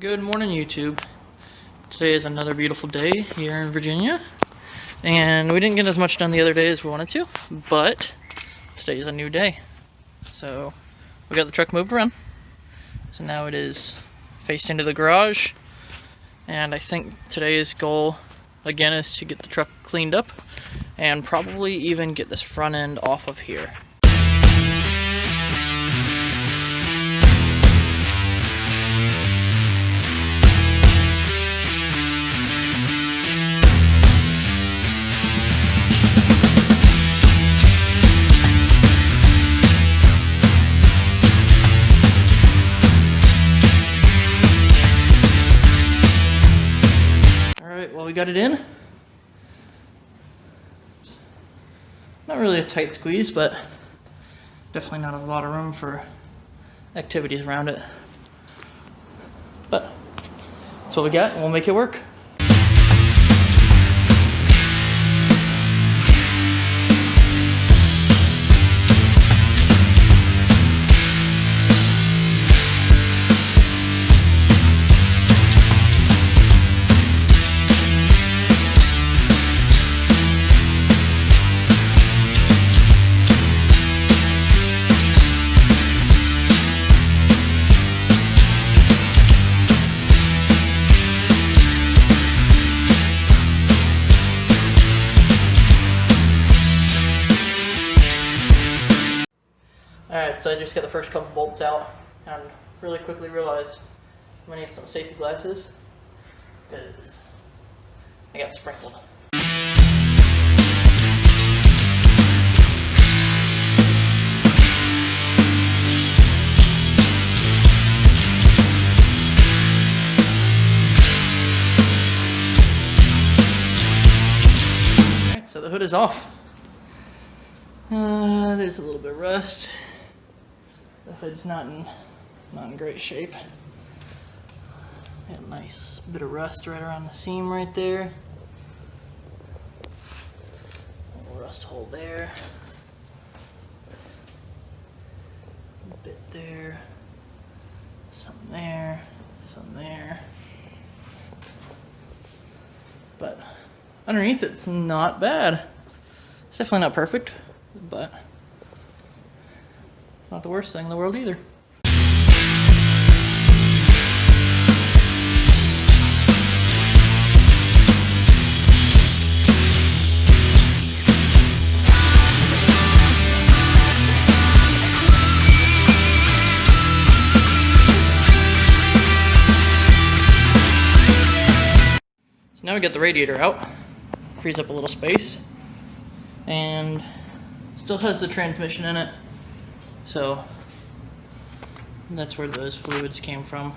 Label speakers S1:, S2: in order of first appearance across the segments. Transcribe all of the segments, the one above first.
S1: Good morning, YouTube. Today is another beautiful day here in Virginia, and we didn't get as much done the other day as we wanted to, but today is a new day. So we got the truck moved around, so now it is faced into the garage, and I think today's goal again is to get the truck cleaned up and probably even get this front end off of here. Well, we got it in. It's not really a tight squeeze, but definitely not a lot of room for activities around it. But that's what we got, and we'll make it work. Alright, so I just got the first couple bolts out and really quickly realized I'm going to need some safety glasses because I got sprinkled. Alright, so the hood is off. There's a little bit of rust. The hood's not in great shape. Got a nice bit of rust right around the seam right there. A little rust hole there. A bit there. Something there. Something there. But underneath it's not bad. It's definitely not perfect, but not the worst thing in the world either. So now we got the radiator out, frees up a little space, and still has the transmission in it. So that's where those fluids came from.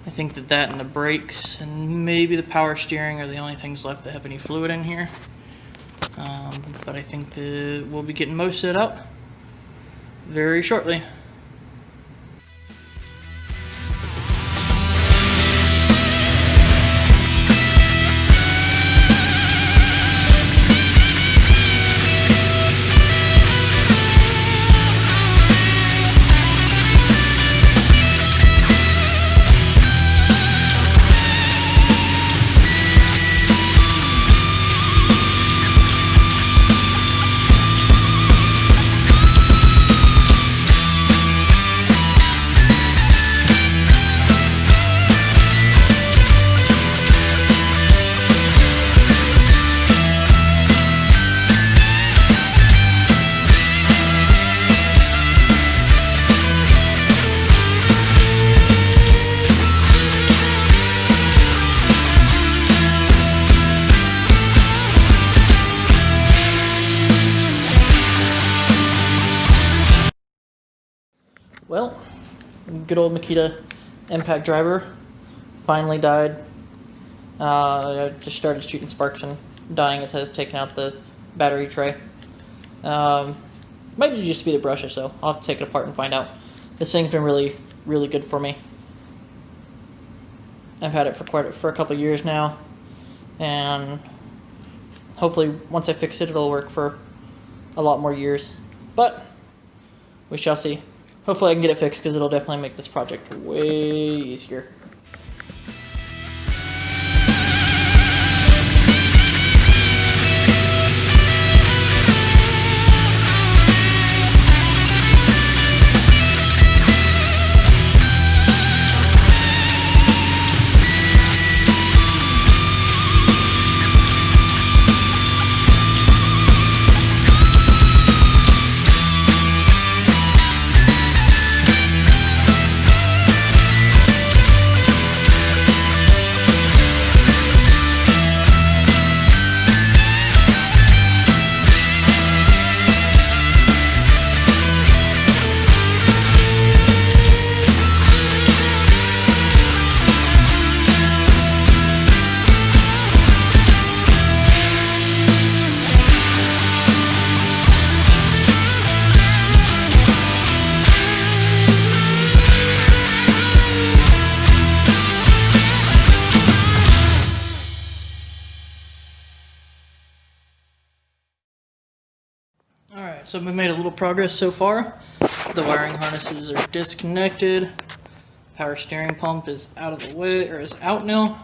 S1: I think that and the brakes and maybe the power steering are the only things left that have any fluid in here. But I think we'll be getting most of it out very shortly. Well, good old Makita impact driver finally died. I just started shooting sparks and dying. It has taken out the battery tray. Might just be the brush or so. I'll have to take it apart and find out. This thing's been really, really good for me. I've had it for a couple of years now, and hopefully once I fix it, it'll work for a lot more years. But we shall see. hopefully I can get it fixed because it'll definitely make this project way easier. Alright, so we've made a little progress so far. The wiring harnesses are disconnected. Power steering pump is out of the way, or is out now.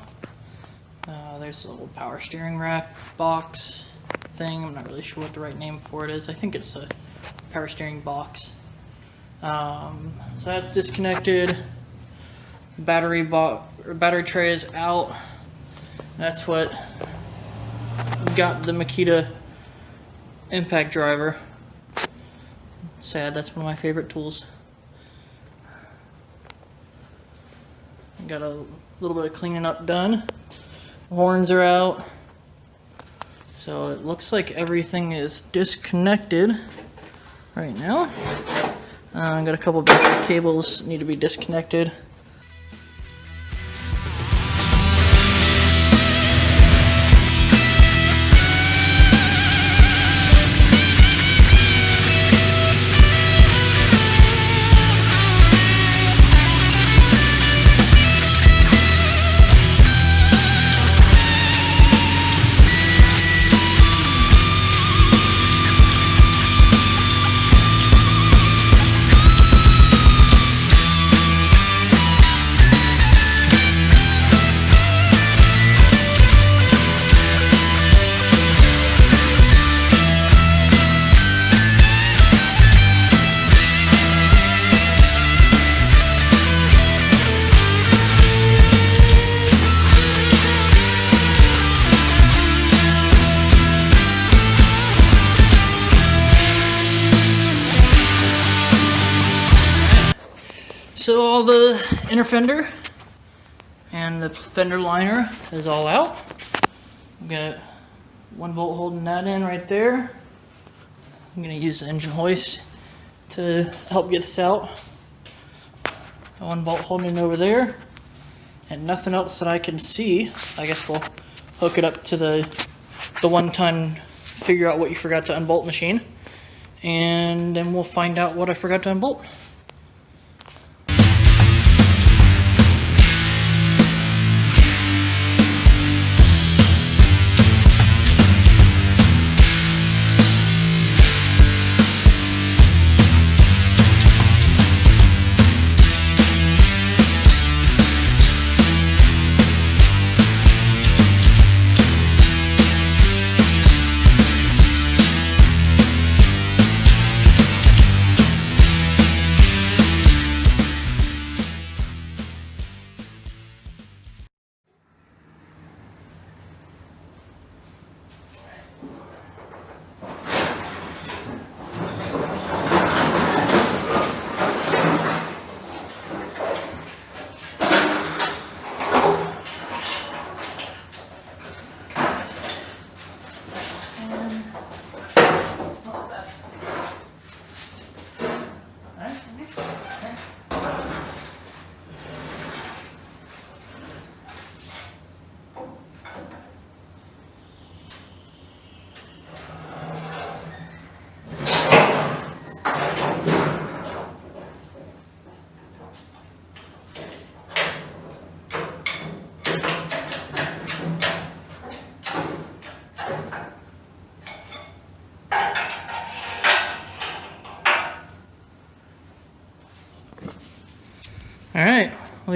S1: There's a little power steering rack box thing. I'm not really sure what the right name for it is. I think it's a power steering box. So that's disconnected. Battery tray is out. That's what got the Makita impact driver. Sad, that's one of my favorite tools. Got a little bit of cleaning up done. Horns are out. So it looks like everything is disconnected right now. Got a couple battery cables need to be disconnected. So all the inner fender and the fender liner is all out. We've got one bolt holding that in right there. I'm going to use the engine hoist to help get this out. One bolt holding it over there, and nothing else that I can see. I guess we'll hook it up to the one-ton figure out what you forgot to unbolt machine, and then we'll find out what I forgot to unbolt.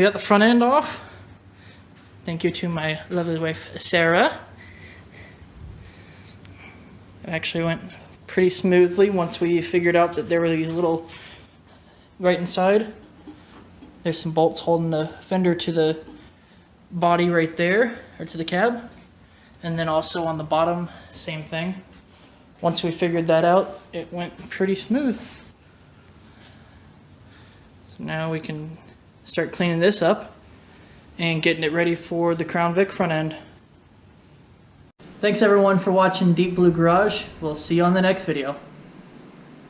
S1: we got the front end off. Thank you to my lovely wife, Sarah. It actually went pretty smoothly once we figured out that there were these little, right inside, there's some bolts holding the fender to the body right there, or to the cab. And then also on the bottom, same thing. Once we figured that out, it went pretty smooth. So now we can start cleaning this up and getting it ready for the Crown Vic front end. Thanks everyone for watching Deep Blue Garage. We'll see you on the next video.